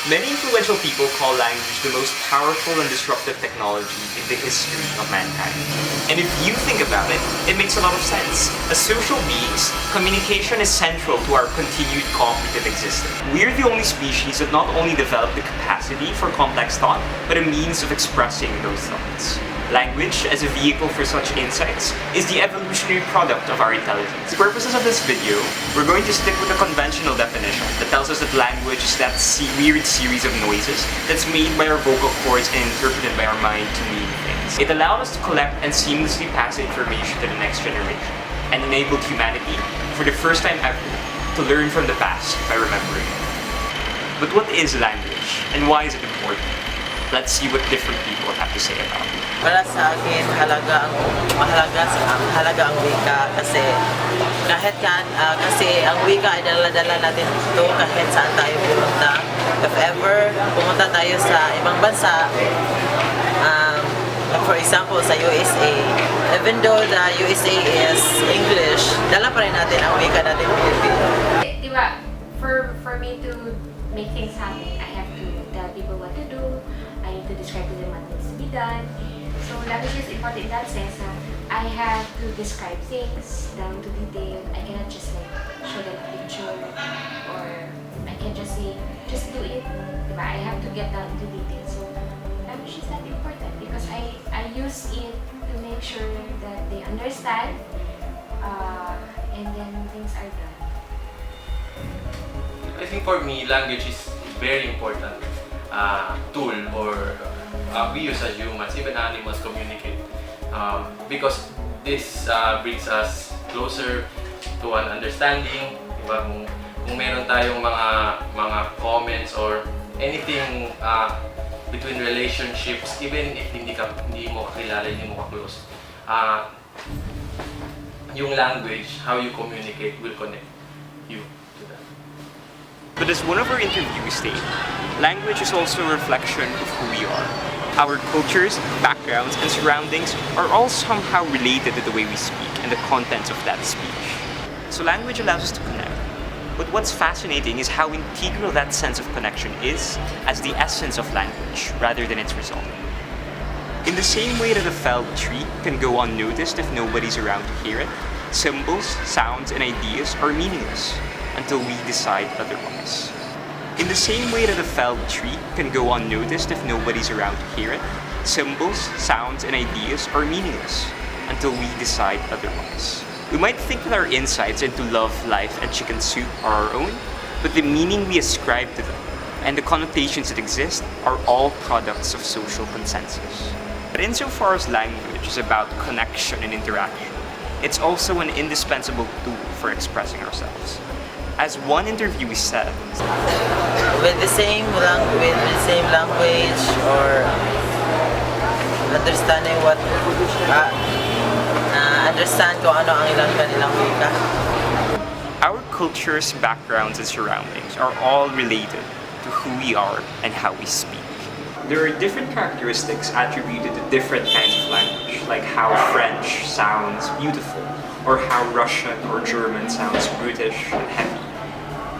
Many influential people call language the most powerful and disruptive technology in the history of mankind. And if you think about it, it makes a lot of sense. As social beings, communication is central to our continued cognitive existence. We're the only species that not only developed the capacity for complex thought, but a means of expressing those thoughts. Language, as a vehicle for such insights, is the evolutionary product of our intelligence. For purposes of this video, we're going to stick with a conventional definition that tells us that language is that weird series of noises that's made by our vocal cords and interpreted by our mind to mean things. It allowed us to collect and seamlessly pass information to the next generation, and enabled humanity, for the first time ever, to learn from the past by remembering. But what is language, and why is it important? Let's see what different people have to say about it. Para sa akin, mahalaga ang wika kasi kasi ang wika ay dala-dala natin ito kahit saan tayo pumunta. If ever pumunta tayo sa ibang bansa, for example sa USA, even though the USA is English, dala pa rin natin ang wika natin Filipino. Diba, for me to make things happen, I have to tell people what to do. I need to describe to them what needs to be done. So language is important in that sense. I have to describe things down to detail. I cannot just like show them a picture, or I can just say, just do it. Diba? I have to get down to detail. So language is that important because I use it to make sure that they understand, and then things are done. I think for me, language is very important tool or we use as humans, even animals communicate because this brings us closer to an understanding. Diba? Kung meron tayong mga comments or anything between relationships, even if hindi mo kakilala, hindi mo ka-close, yung language, how you communicate will connect you to that. But as one of our interviewees stated, language is also a reflection of who we are. Our cultures, backgrounds, and surroundings are all somehow related to the way we speak and the contents of that speech. So language allows us to connect. But what's fascinating is how integral that sense of connection is as the essence of language rather than its result. In the same way that a felled tree can go unnoticed if nobody's around to hear it, symbols, sounds, and ideas are meaningless until we decide otherwise. In the same way that a felled tree can go unnoticed if nobody's around to hear it, symbols, sounds, and ideas are meaningless until we decide otherwise. We might think that our insights into love, life, and chicken soup are our own, but the meaning we ascribe to them and the connotations that exist are all products of social consensus. But insofar as language is about connection and interaction, it's also an indispensable tool for expressing ourselves. As one interviewee said, With the same language or understanding understand kung ano ang kanilang wika. our cultures, backgrounds, and surroundings are all related to who we are and how we speak. There are different characteristics attributed to different kinds of language, like how French sounds beautiful, or how Russian or German sounds brutish and heavy.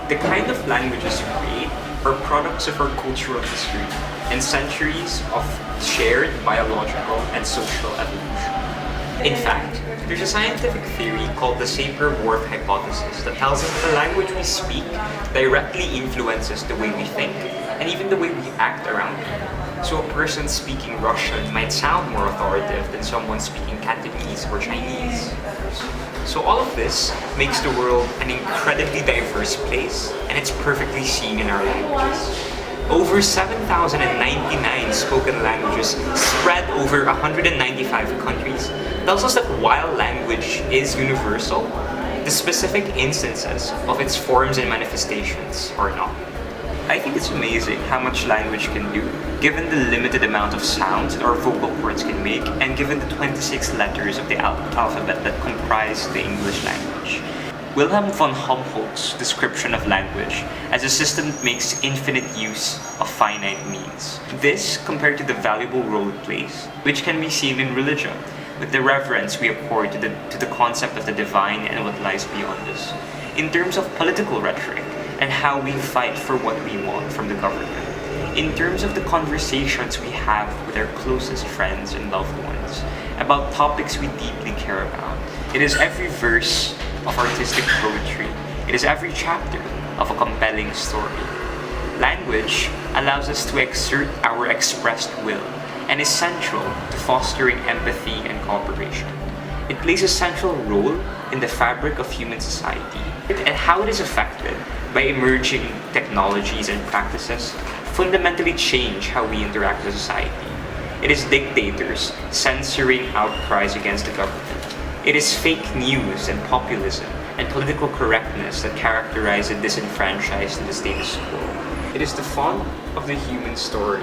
The kind of languages we create are products of our cultural history and centuries of shared biological and social evolution. In fact, there's a scientific theory called the Sapir-Whorf hypothesis that tells us that the language we speak directly influences the way we think and even the way we act around it. So a person speaking Russian might sound more authoritative than someone speaking Cantonese or Chinese. So all of this makes the world an incredibly diverse place, and it's perfectly seen in our languages. Over 7,099 spoken languages spread over 195 countries tells us that while language is universal, the specific instances of its forms and manifestations are not. I think it's amazing how much language can do, given the limited amount of sounds that our vocal cords can make, and given the 26 letters of the alphabet that comprise the English language. Wilhelm von Humboldt's description of language as a system that makes infinite use of finite means. This compared to the valuable role it plays, which can be seen in religion, with the reverence we accord to the concept of the divine and what lies beyond us, in terms of political rhetoric, and how we fight for what we want from the government. in terms of the conversations we have with our closest friends and loved ones about topics we deeply care about. It is every verse of artistic poetry. It is every chapter of a compelling story. Language allows us to exert our expressed will and is central to fostering empathy and cooperation. It plays a central role in the fabric of human society and how it is affected by emerging technologies and practices fundamentally change how we interact with society. It is dictators censoring outcries against the government. It is fake news and populism and political correctness that characterize the disenfranchised in the status quo. It is the font of the human story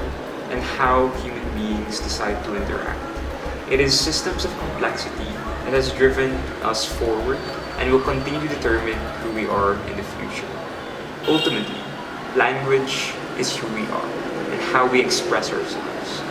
and how human beings decide to interact. It is systems of complexity that has driven us forward and will continue to determine who we are in the future. Ultimately, language is who we are and how we express ourselves.